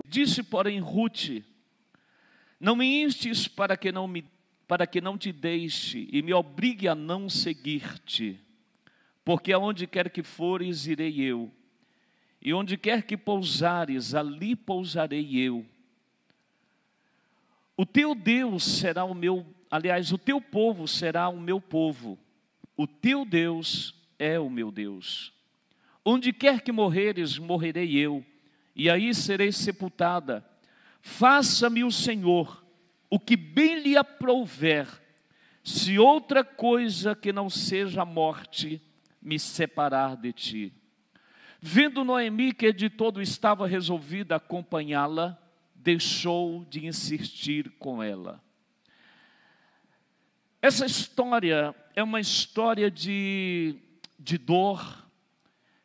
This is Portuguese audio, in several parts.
Disse, porém, Rute: não me instes para que não te deixe e me obrigue a não seguir-te, porque aonde quer que fores, irei eu, e onde quer que pousares, ali pousarei eu. O teu Deus será o meu, aliás, o teu povo será o meu povo, o teu Deus é o meu Deus. Onde quer que morreres, morrerei eu, e aí serei sepultada. Faça-me o Senhor o que bem lhe aprouver, se outra coisa que não seja a morte me separar de ti. Vendo Noemi que de todo estava resolvida a acompanhá-la, deixou de insistir com ela. Essa história é uma história de dor,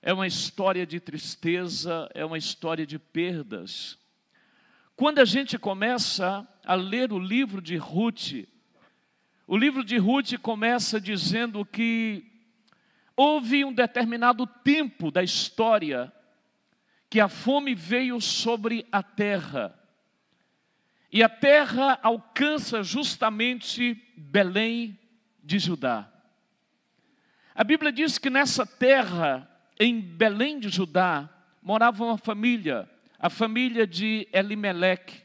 é uma história de tristeza, é uma história de perdas. Quando a gente começa a ler o livro de Rute, o livro de Rute começa dizendo que houve um determinado tempo da história que a fome veio sobre a terra. E a terra alcança justamente Belém de Judá. A Bíblia diz que nessa terra, em Belém de Judá, morava uma família, a família de Elimeleque.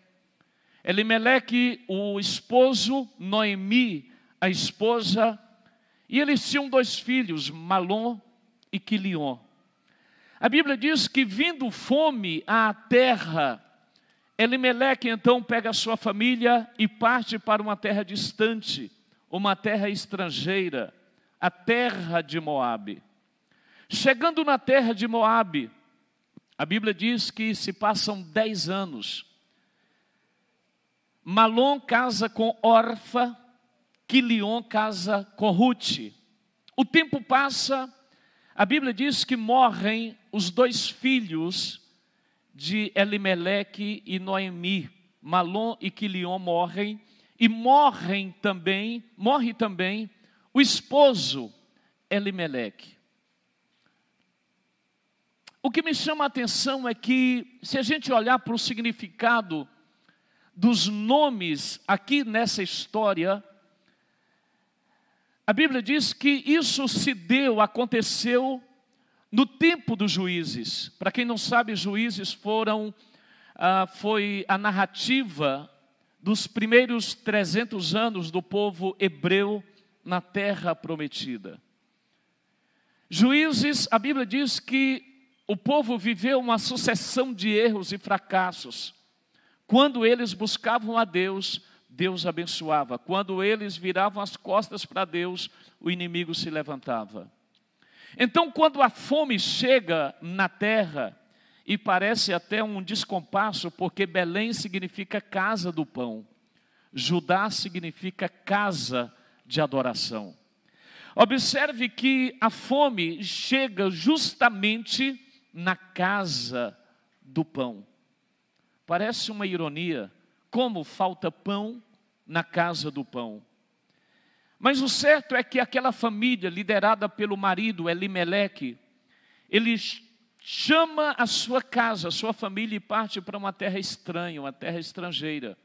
Elimeleque, o esposo, Noemi, a esposa, e eles tinham 2 filhos, Malom e Quilion. A Bíblia diz que vindo fome à terra, Elimeleque então pega a sua família e parte para uma terra distante, uma terra estrangeira, a terra de Moabe. Chegando na terra de Moabe, a Bíblia diz que se passam 10 anos. Malom casa com Orfa, Quilion casa com Rute. O tempo passa, a Bíblia diz que morrem os 2 filhos de Elimeleque e Noemi. Malom e Quilion morrem, e morre também o esposo Elimeleque. O que me chama a atenção é que, se a gente olhar para o significado dos nomes aqui nessa história, a Bíblia diz que isso aconteceu no tempo dos juízes. Para quem não sabe, juízes foi a narrativa dos primeiros 300 anos do povo hebreu na terra prometida. Juízes, a Bíblia diz que o povo viveu uma sucessão de erros e fracassos. Quando eles buscavam a Deus, Deus abençoava. Quando eles viravam as costas para Deus, o inimigo se levantava. Então, quando a fome chega na terra, e parece até um descompasso, porque Belém significa casa do pão, Judá significa casa de adoração. Observe que a fome chega justamente na casa do pão. Parece uma ironia, como falta pão na casa do pão. Mas o certo é que aquela família, liderada pelo marido Elimeleque, ele chama a sua casa, a sua família, e parte para uma terra estranha, uma terra estrangeira.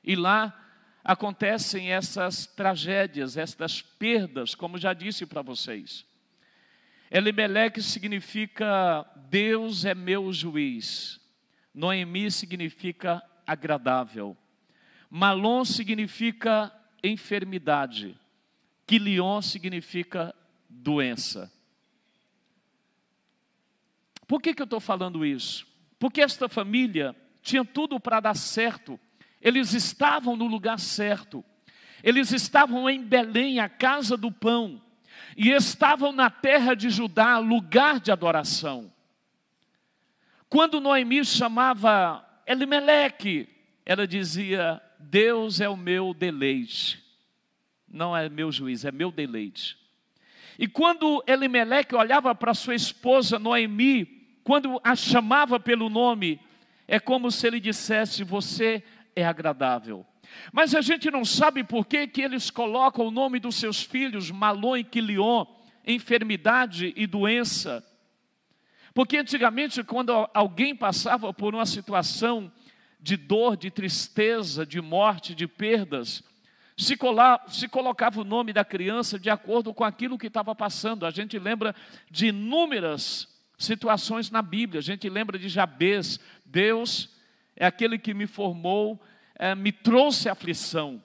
E lá acontecem essas tragédias, essas perdas, como já disse para vocês. Elimeleque significa Deus é meu juiz. Noemi significa agradável. Malom significa enfermidade. Quilion significa doença. Por que eu estou falando isso? Porque esta família tinha tudo para dar certo. Eles estavam no lugar certo. Eles estavam em Belém, a casa do pão. E estavam na terra de Judá, lugar de adoração. Quando Noemi chamava Elimeleque, ela dizia: Deus é o meu deleite. Não é meu juiz, é meu deleite. E quando Elimeleque olhava para sua esposa Noemi, quando a chamava pelo nome, é como se ele dissesse: você é agradável. Mas a gente não sabe por que eles colocam o nome dos seus filhos, Malom e Quilion, enfermidade e doença. Porque antigamente, quando alguém passava por uma situação de dor, de tristeza, de morte, de perdas, se colocava o nome da criança de acordo com aquilo que estava passando. A gente lembra de inúmeras situações na Bíblia. A gente lembra de Jabez: Deus é aquele que me formou, me trouxe aflição.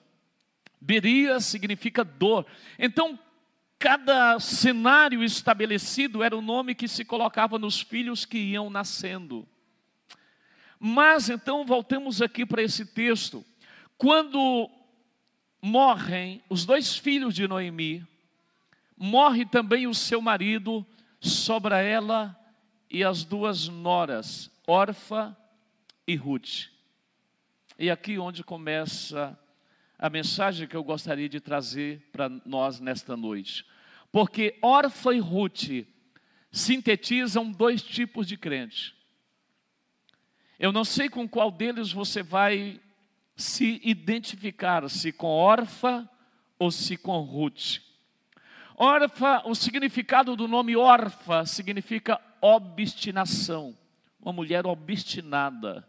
Beria significa dor. Então, cada cenário estabelecido era o nome que se colocava nos filhos que iam nascendo. Mas então voltamos aqui para esse texto. Quando morrem os 2 filhos de Noemi, morre também o seu marido, sobra ela e as 2 noras, Orfa e Ruth. E aqui onde começa a mensagem que eu gostaria de trazer para nós nesta noite. Porque Orfa e Ruth sintetizam 2 tipos de crente. Eu não sei com qual deles você vai se identificar, se com Orfa ou se com Ruth. Orfa, o significado do nome Orfa significa obstinação. Uma mulher obstinada.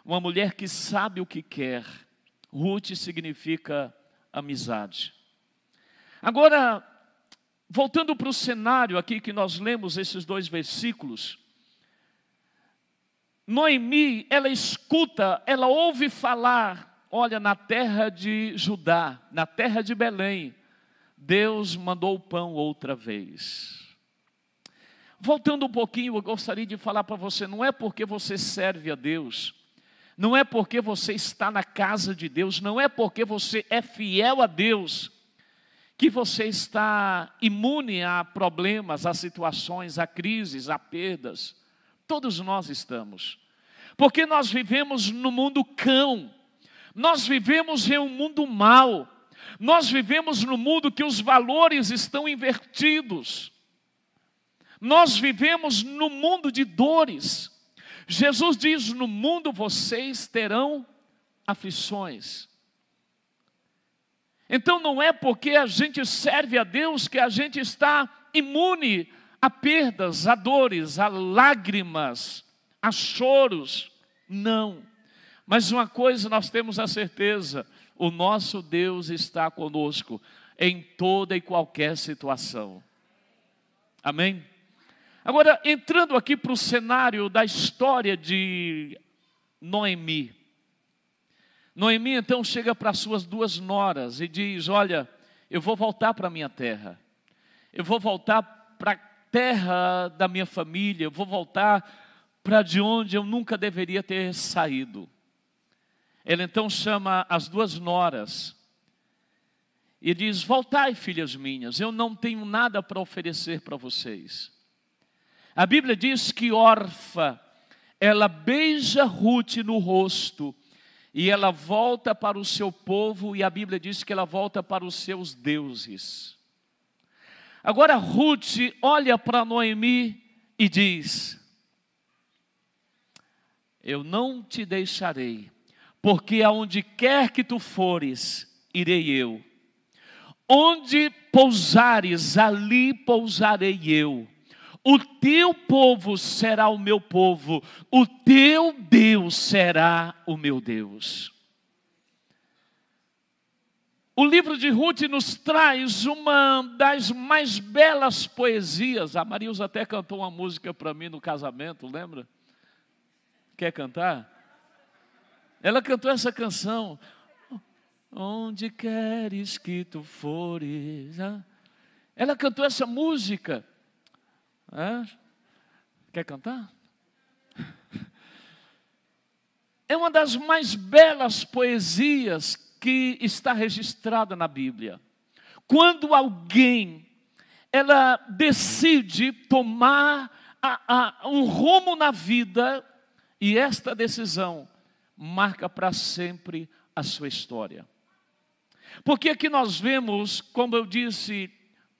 Uma mulher que sabe o que quer. Ruth significa amizade. Agora, voltando para o cenário aqui que nós lemos esses 2 versículos, Noemi, ela escuta, ela ouve falar, olha, na terra de Judá, na terra de Belém, Deus mandou o pão outra vez. Voltando um pouquinho, eu gostaria de falar para você, não é porque você serve a Deus, não é porque você está na casa de Deus, não é porque você é fiel a Deus, que você está imune a problemas, a situações, a crises, a perdas. Todos nós estamos. Porque nós vivemos no mundo cão. Nós vivemos em um mundo mau. Nós vivemos no mundo que os valores estão invertidos. Nós vivemos no mundo de dores. Jesus diz: no mundo vocês terão aflições. Então não é porque a gente serve a Deus que a gente está imune a perdas, a dores, a lágrimas, a choros. Não. Mas uma coisa nós temos a certeza: o nosso Deus está conosco em toda e qualquer situação. Amém? Agora, entrando aqui para o cenário da história de Noemi. Noemi então chega para suas 2 noras e diz: olha, eu vou voltar para a minha terra. Eu vou voltar para a terra da minha família. Eu vou voltar para de onde eu nunca deveria ter saído. Ela então chama as 2 noras e diz: voltai, filhas minhas, eu não tenho nada para oferecer para vocês. A Bíblia diz que Orfa, ela beija Ruth no rosto e ela volta para o seu povo, e a Bíblia diz que ela volta para os seus deuses. Agora Ruth olha para Noemi e diz: eu não te deixarei, porque aonde quer que tu fores, irei eu. Onde pousares, ali pousarei eu. O teu povo será o meu povo, o teu Deus será o meu Deus. O livro de Ruth nos traz uma das mais belas poesias. A Marilza até cantou uma música para mim no casamento, lembra? Quer cantar? Ela cantou essa canção. Onde queres que tu fores. Ela cantou essa música. Quer cantar? É uma das mais belas poesias que está registrada na Bíblia. Quando alguém, ela decide tomar um rumo na vida, e esta decisão marca para sempre a sua história. Porque aqui nós vemos, como eu disse,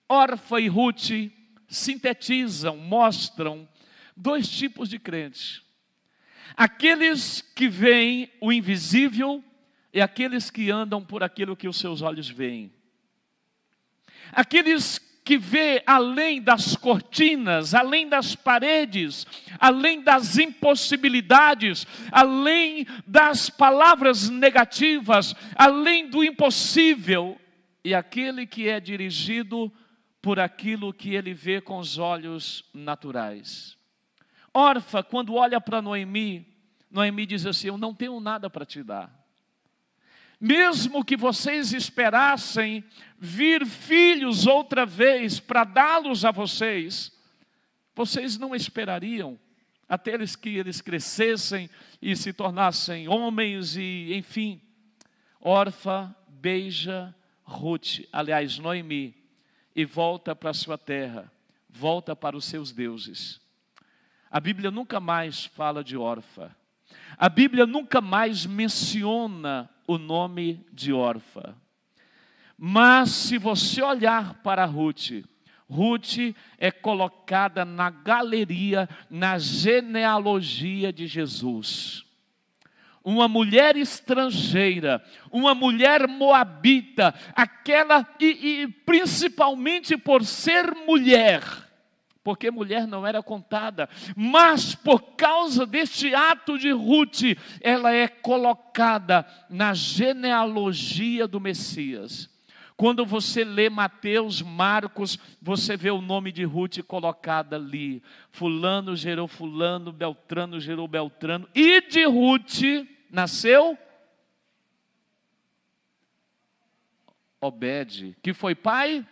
Orfa e Ruth sintetizam, mostram 2 tipos de crentes. Aqueles que veem o invisível e aqueles que andam por aquilo que os seus olhos veem. Aqueles que vê além das cortinas, além das paredes, além das impossibilidades, além das palavras negativas, além do impossível, e aquele que é dirigido por aquilo que ele vê com os olhos naturais. Orfa, quando olha para Noemi, Noemi diz assim: eu não tenho nada para te dar. Mesmo que vocês esperassem vir filhos outra vez para dá-los a vocês, vocês não esperariam até que eles crescessem e se tornassem homens e, enfim. Orfa beija Ruth, aliás, Noemi, e volta para a sua terra, volta para os seus deuses. A Bíblia nunca mais fala de Orfa. A Bíblia nunca mais menciona o nome de Orfa. Mas se você olhar para Ruth, Ruth é colocada na galeria, na genealogia de Jesus. Uma mulher estrangeira, uma mulher moabita, aquela, e principalmente por ser mulher, porque mulher não era contada, mas por causa deste ato de Ruth, ela é colocada na genealogia do Messias. Quando você lê Mateus, Marcos, você vê o nome de Ruth colocado ali. Fulano gerou fulano, Beltrano gerou Beltrano, e de Ruth nasceu Obed, que foi pai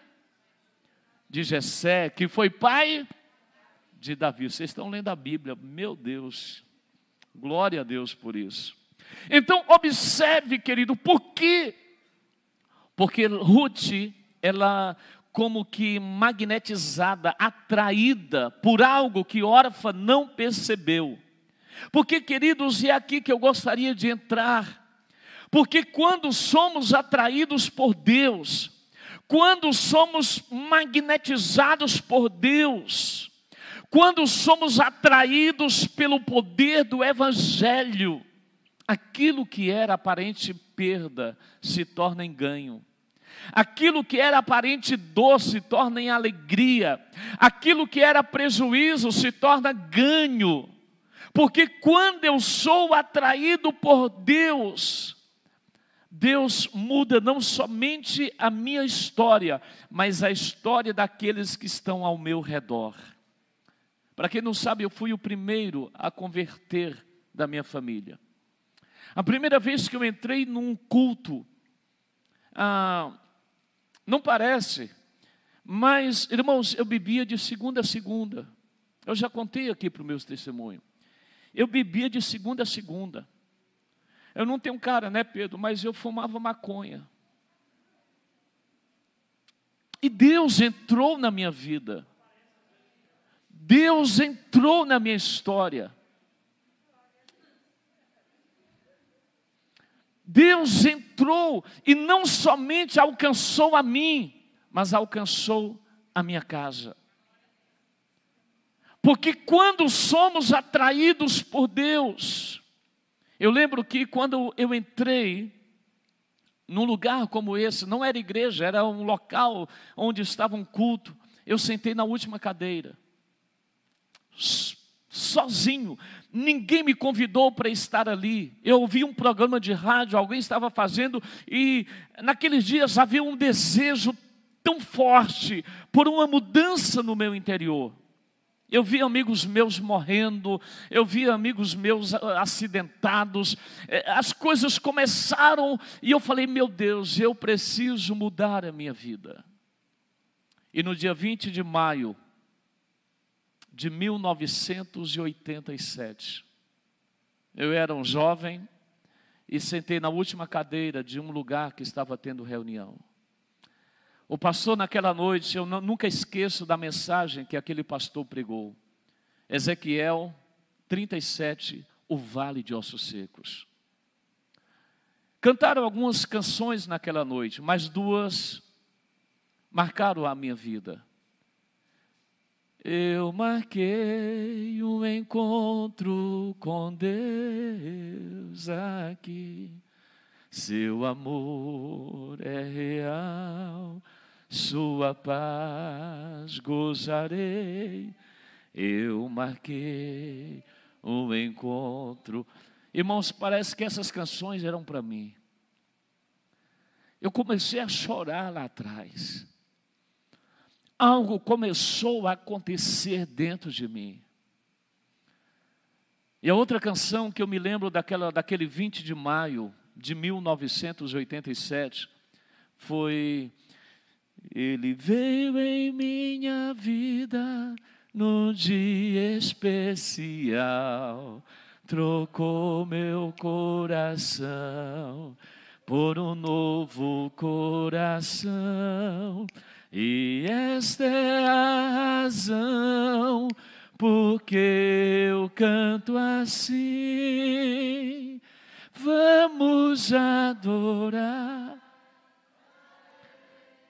de Jessé, que foi pai de Davi. Vocês estão lendo a Bíblia, meu Deus, glória a Deus por isso. Então observe, querido, por quê? Porque Ruth, ela como que magnetizada, atraída por algo que Orfa não percebeu. Porque, queridos, é aqui que eu gostaria de entrar. Porque quando somos atraídos por Deus, quando somos magnetizados por Deus, quando somos atraídos pelo poder do Evangelho, aquilo que era aparente perda se torna em ganho. Aquilo que era aparente dor se torna em alegria. Aquilo que era prejuízo se torna ganho. Porque quando eu sou atraído por Deus, Deus muda não somente a minha história, mas a história daqueles que estão ao meu redor. Para quem não sabe, eu fui o primeiro a converter da minha família. A primeira vez que eu entrei num culto, não parece, mas, irmãos, eu bebia de segunda a segunda. Eu já contei aqui para o meu testemunho. Eu bebia de segunda a segunda. Eu não tenho cara, né, Pedro? Mas eu fumava maconha. E Deus entrou na minha vida. Deus entrou na minha história. Deus entrou e não somente alcançou a mim, mas alcançou a minha casa. Porque quando somos atraídos por Deus, eu lembro que quando eu entrei num lugar como esse, não era igreja, era um local onde estava um culto, eu sentei na última cadeira, sozinho, ninguém me convidou para estar ali. Eu ouvi um programa de rádio, alguém estava fazendo, e naqueles dias havia um desejo tão forte por uma mudança no meu interior. Eu vi amigos meus morrendo, eu vi amigos meus acidentados, as coisas começaram e eu falei, meu Deus, eu preciso mudar a minha vida. E no dia 20 de maio de 1987, eu era um jovem e sentei na última cadeira de um lugar que estava tendo reunião. O pastor naquela noite, eu nunca esqueço da mensagem que aquele pastor pregou. Ezequiel 37, o vale de ossos secos. Cantaram algumas canções naquela noite, mas duas marcaram a minha vida. Eu marquei um encontro com Deus aqui. Seu amor é real, sua paz gozarei. Eu marquei um encontro. Irmãos, parece que essas canções eram para mim. Eu comecei a chorar lá atrás. Algo começou a acontecer dentro de mim. E a outra canção que eu me lembro daquele 20 de maio de 1987 foi: Ele veio em minha vida num dia especial, trocou meu coração por um novo coração. E esta é a razão porque eu canto assim. Vamos adorar.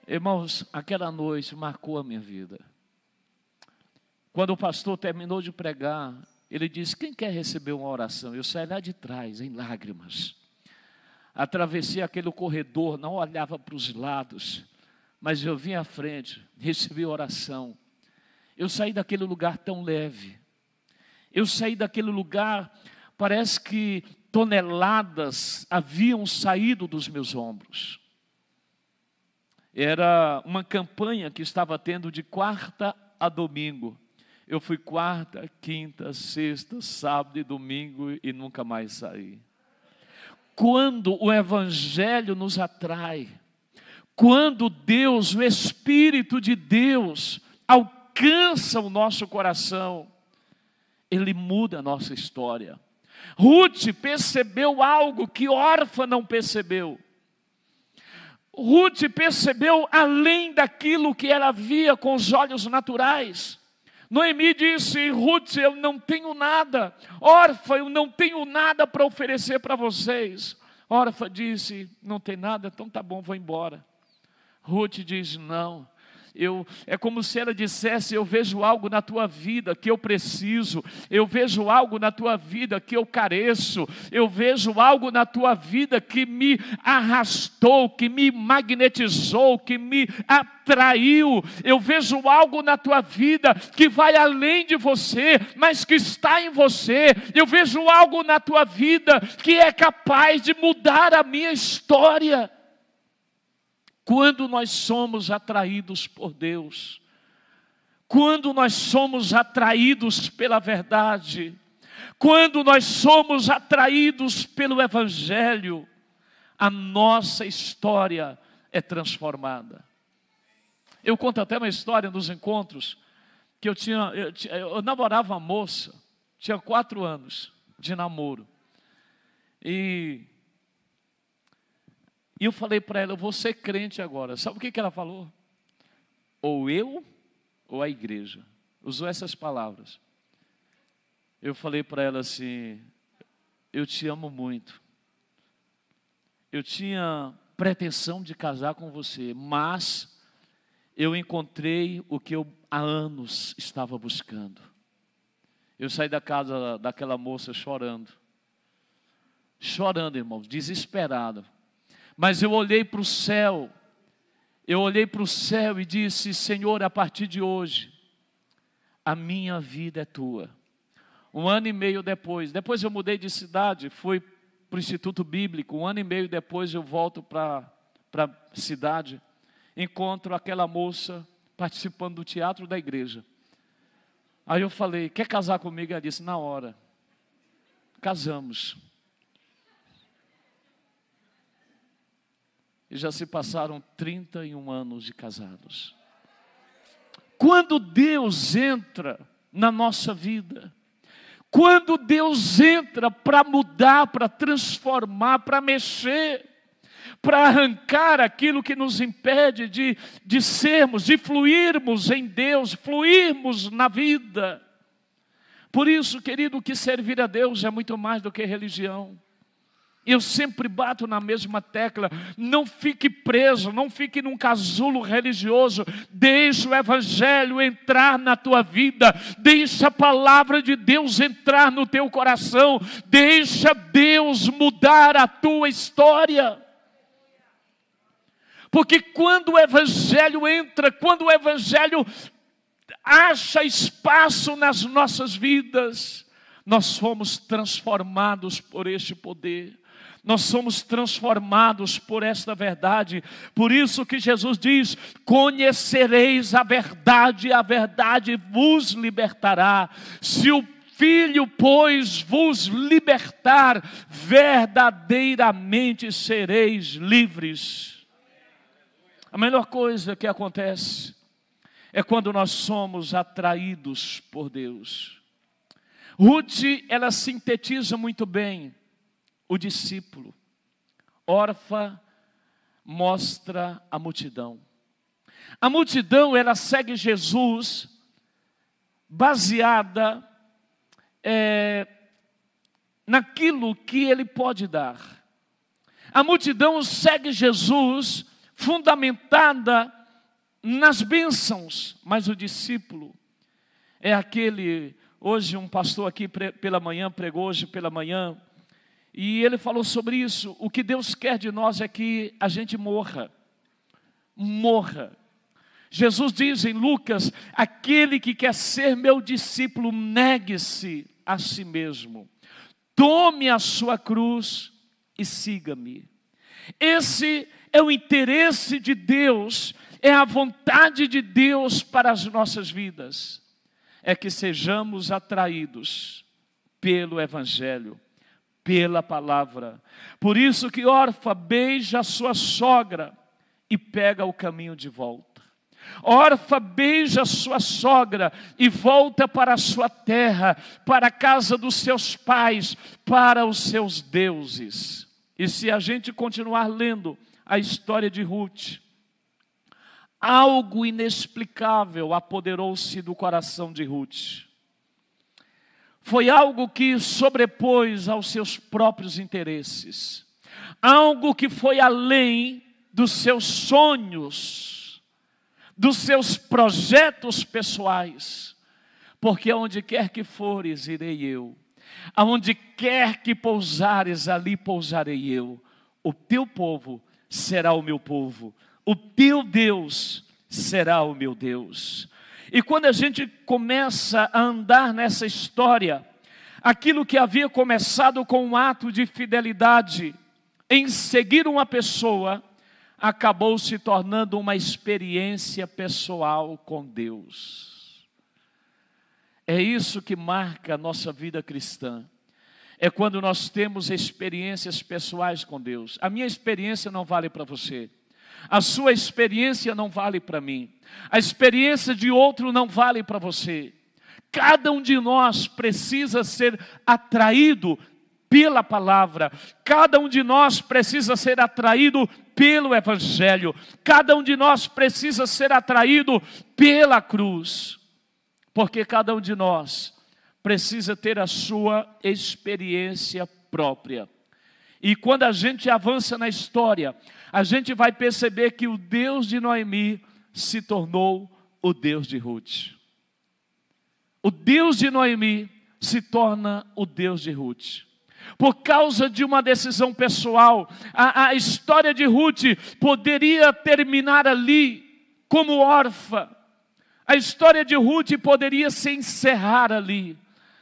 Irmãos, aquela noite marcou a minha vida. Quando o pastor terminou de pregar, ele disse: quem quer receber uma oração? Eu saí lá de trás, em lágrimas. Atravessei aquele corredor, não olhava para os lados, mas eu vim à frente, recebi oração. Eu saí daquele lugar tão leve. Eu saí daquele lugar, parece que toneladas haviam saído dos meus ombros. Era uma campanha que estava tendo de quarta a domingo. Eu fui quarta, quinta, sexta, sábado e domingo e nunca mais saí. Quando o Evangelho nos atrai, quando Deus, o Espírito de Deus, alcança o nosso coração, Ele muda a nossa história. Ruth percebeu algo que Orfa não percebeu. Ruth percebeu além daquilo que ela via com os olhos naturais. Noemi disse: Ruth, eu não tenho nada. Orfa, eu não tenho nada para oferecer para vocês. Orfa disse: não tem nada, então tá bom, vou embora. Ruth diz: não. É como se ela dissesse: eu vejo algo na tua vida que eu preciso, eu vejo algo na tua vida que eu careço, eu vejo algo na tua vida que me arrastou, que me magnetizou, que me atraiu, eu vejo algo na tua vida que vai além de você, mas que está em você, eu vejo algo na tua vida que é capaz de mudar a minha história. Quando nós somos atraídos por Deus, quando nós somos atraídos pela verdade, quando nós somos atraídos pelo Evangelho, a nossa história é transformada. Eu conto até uma história nos encontros, que eu namorava uma moça, tinha 4 anos de namoro, e eu falei para ela: eu vou ser crente agora. Sabe o que ela falou? Ou eu, ou a igreja. Usou essas palavras. Eu falei para ela assim: eu te amo muito. Eu tinha pretensão de casar com você, mas eu encontrei o que eu há anos estava buscando. Eu saí da casa daquela moça chorando. Chorando, irmãos, desesperado. Mas eu olhei para o céu, e disse: Senhor, a partir de hoje, a minha vida é tua. 1 ano e meio depois eu mudei de cidade, fui para o Instituto Bíblico. 1 ano e meio depois eu volto para a cidade, encontro aquela moça participando do teatro da igreja. Aí eu falei: quer casar comigo? Ela disse: na hora. Casamos. E já se passaram 31 anos de casados. Quando Deus entra na nossa vida, quando Deus entra para mudar, para transformar, para mexer, para arrancar aquilo que nos impede de sermos, de fluirmos em Deus, fluirmos na vida. Por isso, querido, que servir a Deus é muito mais do que religião. Eu sempre bato na mesma tecla: não fique preso, não fique num casulo religioso. Deixa o Evangelho entrar na tua vida, deixa a palavra de Deus entrar no teu coração, deixa Deus mudar a tua história. Porque quando o Evangelho entra, quando o Evangelho acha espaço nas nossas vidas, nós somos transformados por este poder. Nós somos transformados por esta verdade. Por isso que Jesus diz: conhecereis a verdade vos libertará. Se o Filho, pois, vos libertar, verdadeiramente sereis livres. A melhor coisa que acontece é quando nós somos atraídos por Deus. Ruth, ela sintetiza muito bem o discípulo. Orfa mostra a multidão. A multidão, ela segue Jesus baseada naquilo que ele pode dar. A multidão segue Jesus fundamentada nas bênçãos, mas o discípulo é aquele. Hoje um pastor aqui pela manhã, pregou hoje pela manhã, e ele falou sobre isso. O que Deus quer de nós é que a gente morra. Jesus diz em Lucas: aquele que quer ser meu discípulo, negue-se a si mesmo, tome a sua cruz e siga-me. Esse é o interesse de Deus, é a vontade de Deus para as nossas vidas, é que sejamos atraídos pelo Evangelho, pela palavra. Por isso que Orfa beija a sua sogra e pega o caminho de volta. Orfa beija a sua sogra e volta para a sua terra, para a casa dos seus pais, para os seus deuses. E se a gente continuar lendo a história de Ruth, algo inexplicável apoderou-se do coração de Ruth. Foi algo que sobrepôs aos seus próprios interesses, algo que foi além dos seus sonhos, dos seus projetos pessoais. Porque aonde quer que fores, irei eu. Aonde quer que pousares, ali pousarei eu. O teu povo será o meu povo, o teu Deus será o meu Deus. E quando a gente começa a andar nessa história, aquilo que havia começado com um ato de fidelidade em seguir uma pessoa, acabou se tornando uma experiência pessoal com Deus. É isso que marca a nossa vida cristã. É quando nós temos experiências pessoais com Deus. A minha experiência não vale para você. A sua experiência não vale para mim. A experiência de outro não vale para você. Cada um de nós precisa ser atraído pela palavra. Cada um de nós precisa ser atraído pelo Evangelho. Cada um de nós precisa ser atraído pela cruz. Porque cada um de nós precisa ter a sua experiência própria. E quando a gente avança na história, a gente vai perceber que o Deus de Noemi se tornou o Deus de Ruth. O Deus de Noemi se torna o Deus de Ruth. Por causa de uma decisão pessoal, a história de Ruth poderia terminar ali como órfã. A história de Ruth poderia se encerrar ali.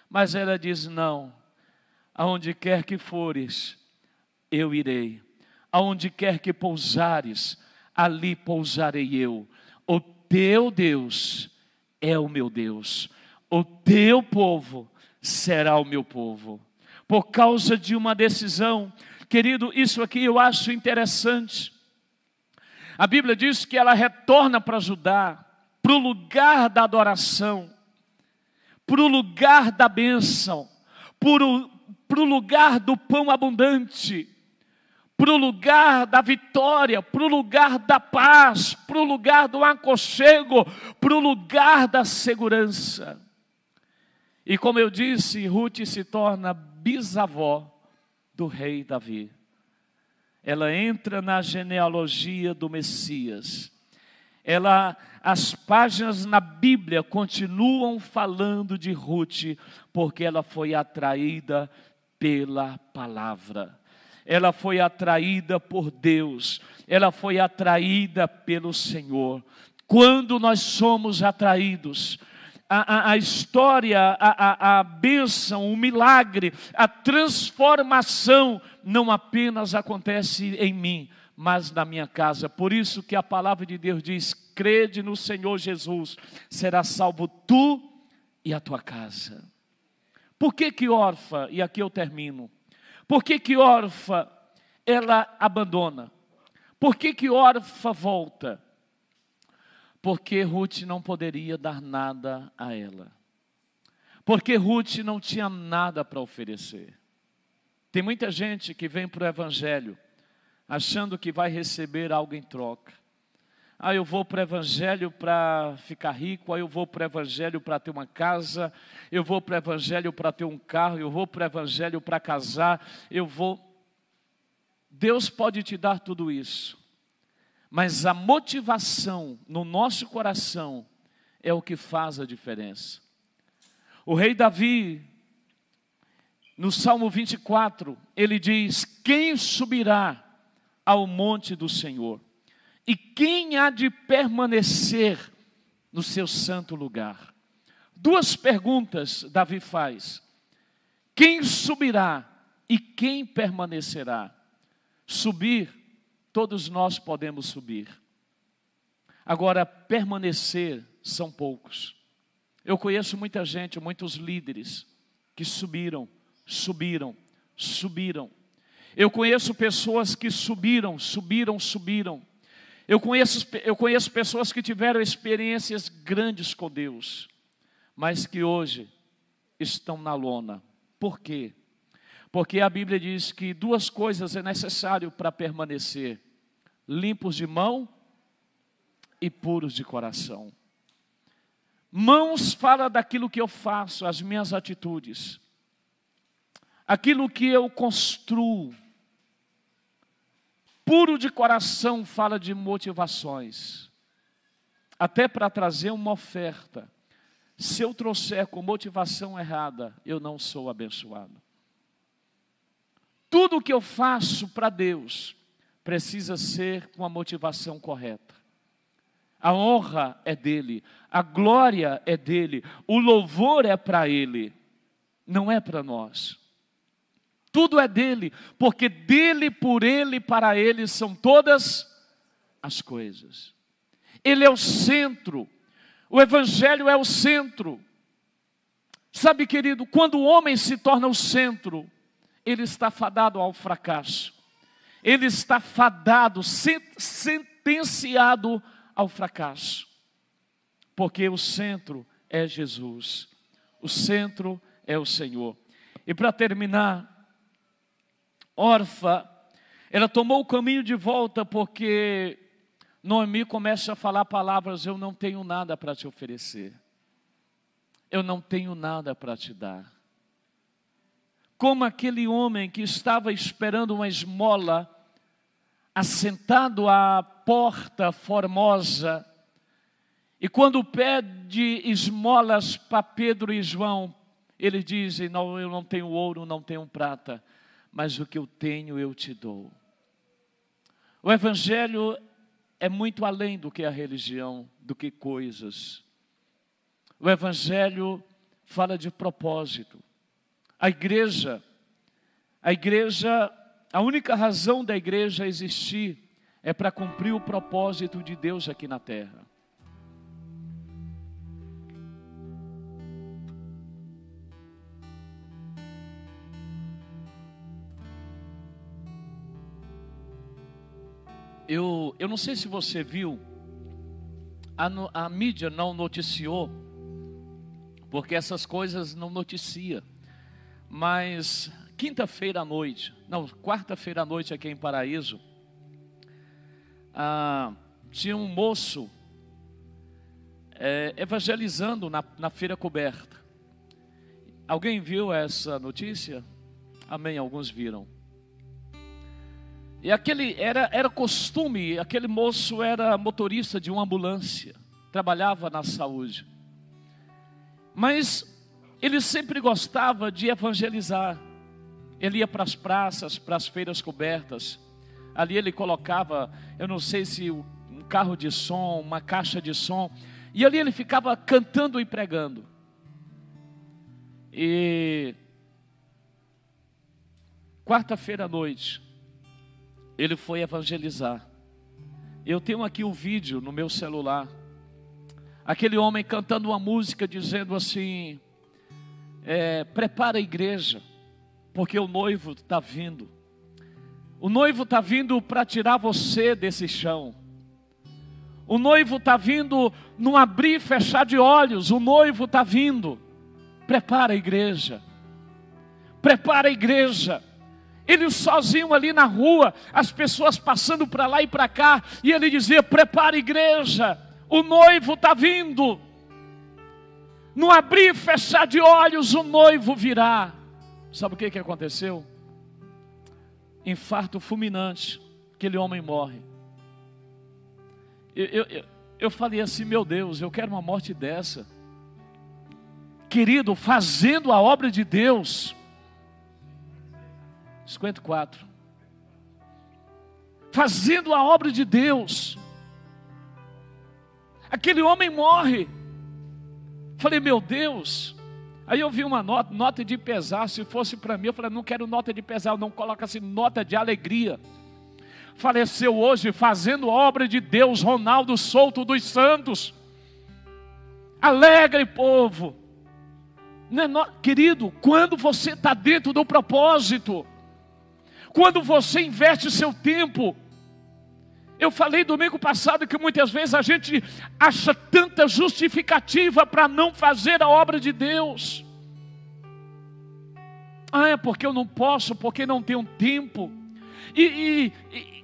Mas ela diz: não, aonde quer que fores, eu irei. Aonde quer que pousares, ali pousarei eu. O teu Deus é o meu Deus. O teu povo será o meu povo. Por causa de uma decisão, querido, isso aqui eu acho interessante. A Bíblia diz que ela retorna para Judá, para o lugar da adoração, para o lugar da bênção, para o lugar do pão abundante, para o lugar da vitória, para o lugar da paz, para o lugar do aconchego, para o lugar da segurança. E como eu disse, Ruth se torna bisavó do rei Davi. Ela entra na genealogia do Messias. As páginas na Bíblia continuam falando de Ruth, porque ela foi atraída pela palavra. ela foi atraída por Deus, ela foi atraída pelo Senhor. Quando nós somos atraídos, a história, a bênção, o milagre, a transformação não apenas acontece em mim, mas na minha casa. Por isso que a palavra de Deus diz: crede no Senhor Jesus, será salvo tu e a tua casa. Por que órfã, e aqui eu termino, por que órfã ela abandona? Por que órfã volta? Porque Ruth não poderia dar nada a ela. Porque Ruth não tinha nada para oferecer. Tem muita gente que vem para o Evangelho achando que vai receber algo em troca. Eu vou para o Evangelho para ficar rico, eu vou para o Evangelho para ter uma casa, eu vou para o Evangelho para ter um carro, eu vou para o Evangelho para casar, Deus pode te dar tudo isso, mas a motivação no nosso coração é o que faz a diferença. O rei Davi, no Salmo 24, ele diz: quem subirá ao monte do Senhor? E quem há de permanecer no seu santo lugar? Duas perguntas Davi faz: quem subirá e quem permanecerá? Subir, todos nós podemos subir. Agora, permanecer são poucos. Eu conheço muita gente, muitos líderes que subiram. Eu conheço pessoas que subiram. Eu conheço pessoas que tiveram experiências grandes com Deus, mas que hoje estão na lona. Por quê? Porque a Bíblia diz que duas coisas é necessário para permanecer: limpos de mão e puros de coração. Mãos fala daquilo que eu faço, as minhas atitudes, aquilo que eu construo. Puro de coração fala de motivações. Até para trazer uma oferta, se eu trouxer com motivação errada, eu não sou abençoado. Tudo que eu faço para Deus precisa ser com a motivação correta. A honra é dele, a glória é dele, o louvor é para ele, não é para nós. Tudo é dele, porque dele, por ele, para ele são todas as coisas. Ele é o centro, o Evangelho é o centro. Sabe, querido, quando o homem se torna o centro, ele está fadado ao fracasso. Ele está fadado, sentenciado ao fracasso. Porque o centro é Jesus, o centro é o Senhor. E para terminar, órfã, ela tomou o caminho de volta porque Noemi começa a falar palavras: eu não tenho nada para te oferecer, eu não tenho nada para te dar. Como aquele homem que estava esperando uma esmola, assentado à porta formosa, e quando pede esmolas para Pedro e João, eles dizem: não, eu não tenho ouro, não tenho prata, mas o que eu tenho eu te dou. O Evangelho é muito além do que a religião, do que coisas. O Evangelho fala de propósito. A igreja, a única razão da igreja existir é para cumprir o propósito de Deus aqui na terra. Eu não sei se você viu, a mídia não noticiou, porque essas coisas não noticia, mas quarta-feira à noite aqui em Paraíso, tinha um moço evangelizando na feira coberta. Alguém viu essa notícia? Amém, alguns viram. E era costume, aquele moço era motorista de uma ambulância, trabalhava na saúde. Mas ele sempre gostava de evangelizar. Ele ia para as praças, para as feiras cobertas. Ali ele colocava, eu não sei se um carro de som, uma caixa de som. E ali ele ficava cantando e pregando. E quarta-feira à noite, ele foi evangelizar. Eu tenho aqui um vídeo no meu celular. Aquele homem cantando uma música dizendo assim: prepara a igreja, porque o noivo está vindo. O noivo está vindo para tirar você desse chão. O noivo está vindo num abrir e fechar de olhos. O noivo está vindo. Prepara a igreja. Prepara a igreja. Ele sozinho ali na rua, as pessoas passando para lá e para cá, e ele dizia: prepara a igreja, o noivo está vindo. No abrir e fechar de olhos, o noivo virá. Sabe o que aconteceu? Infarto fulminante, aquele homem morre. Eu falei assim: meu Deus, eu quero uma morte dessa. Querido, fazendo a obra de Deus. 54. Fazendo a obra de Deus. Aquele homem morre. Falei: meu Deus. Aí eu vi uma nota de pesar. Se fosse para mim, eu falei: não quero nota de pesar, não, coloca assim, nota de alegria. Faleceu hoje fazendo a obra de Deus, Ronaldo Souto dos Santos. Alegre, povo. Querido, quando você está dentro do propósito, quando você investe seu tempo. Eu falei domingo passado que muitas vezes a gente acha tanta justificativa para não fazer a obra de Deus. É porque eu não posso, porque não tenho tempo. E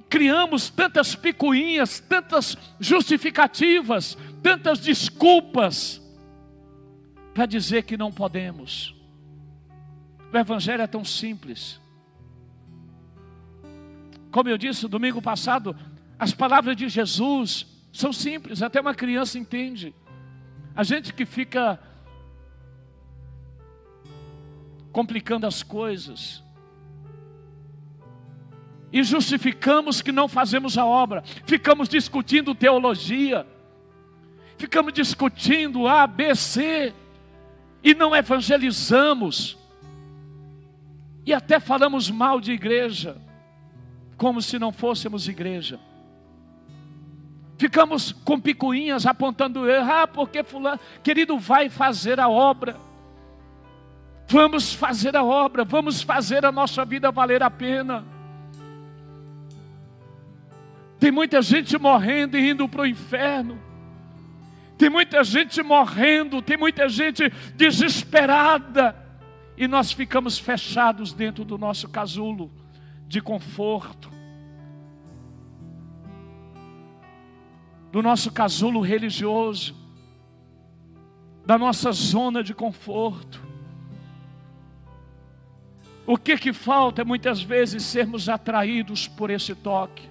criamos tantas picuinhas, tantas justificativas, tantas desculpas para dizer que não podemos. O evangelho é tão simples. Como eu disse domingo passado, as palavras de Jesus são simples, até uma criança entende. A gente que fica complicando as coisas e justificamos que não fazemos a obra, ficamos discutindo teologia, ficamos discutindo A, B, C, e não evangelizamos, e até falamos mal de igreja, como se não fôssemos igreja. Ficamos com picuinhas apontando erro. Porque fulano, querido, vai fazer a obra. Vamos fazer a obra, vamos fazer a nossa vida valer a pena. Tem muita gente morrendo e indo para o inferno. Tem muita gente morrendo, tem muita gente desesperada. E nós ficamos fechados dentro do nosso casulo de conforto, do nosso casulo religioso, da nossa zona de conforto. O que falta é muitas vezes sermos atraídos por esse toque.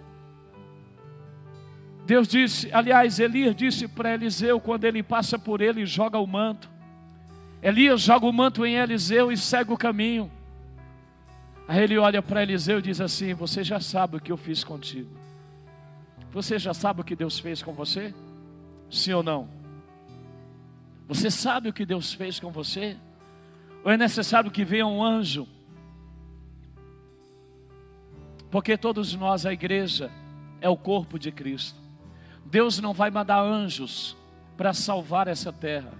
Deus disse, aliás, Elias disse para Eliseu, quando ele passa por ele e joga o manto. Elias joga o manto em Eliseu e segue o caminho. Aí ele olha para Eliseu e diz assim: você já sabe o que eu fiz contigo. Você já sabe o que Deus fez com você? Sim ou não? Você sabe o que Deus fez com você? Ou é necessário que venha um anjo? Porque todos nós, a igreja, é o corpo de Cristo. Deus não vai mandar anjos para salvar essa terra.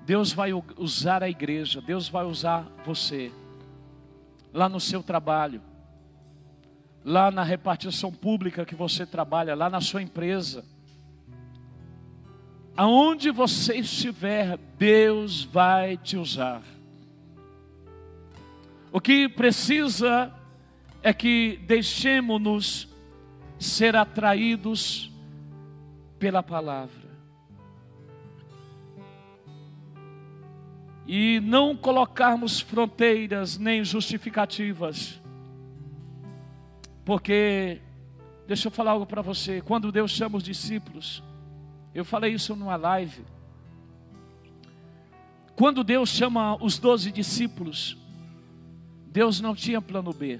Deus vai usar a igreja, Deus vai usar você. Lá no seu trabalho, lá na repartição pública que você trabalha, lá na sua empresa. Aonde você estiver, Deus vai te usar. O que precisa é que deixemos-nos ser atraídos pela palavra. E não colocarmos fronteiras nem justificativas. Porque, deixa eu falar algo para você, quando Deus chama os discípulos, eu falei isso numa live. Quando Deus chama os 12 discípulos, Deus não tinha plano B.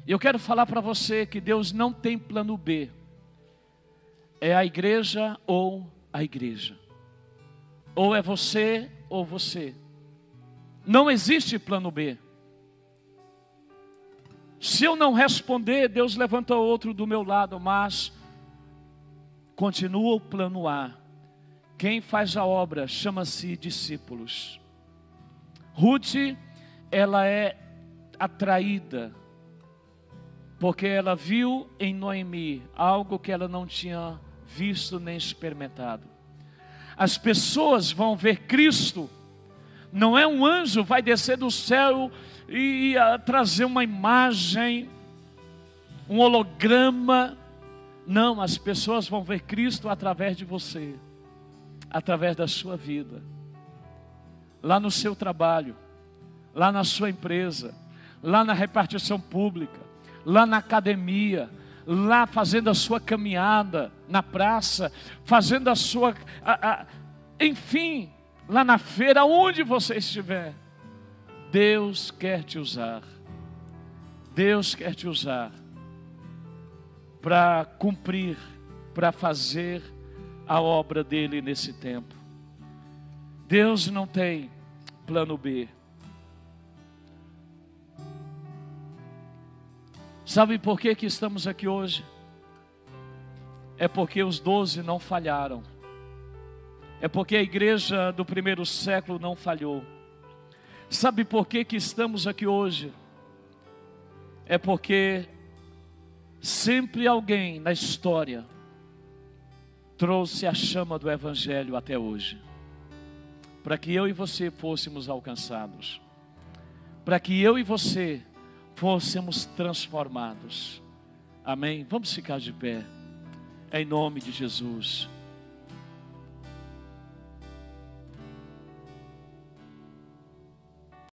E eu quero falar para você que Deus não tem plano B. É a igreja ou a igreja. Ou é você ou você. Não existe plano B. Se eu não responder, Deus levanta outro do meu lado, mas continua o plano A. Quem faz a obra chama-se discípulos. Ruth, ela é atraída, porque ela viu em Noemi algo que ela não tinha visto nem experimentado. As pessoas vão ver Cristo. Não é um anjo vai descer do céu e trazer uma imagem, um holograma. Não, as pessoas vão ver Cristo através de você, através da sua vida, lá no seu trabalho, lá na sua empresa, lá na repartição pública, lá na academia, lá fazendo a sua caminhada, na praça, fazendo a sua, enfim, lá na feira, onde você estiver. Deus quer te usar. Deus quer te usar para cumprir, para fazer a obra dele nesse tempo. Deus não tem plano B. Sabe por que estamos aqui hoje? É porque os 12 não falharam. É porque a igreja do primeiro século não falhou. Sabe por que estamos aqui hoje? É porque sempre alguém na história trouxe a chama do Evangelho até hoje, para que eu e você fôssemos alcançados, para que eu e você fôssemos transformados. Amém? Vamos ficar de pé, em nome de Jesus.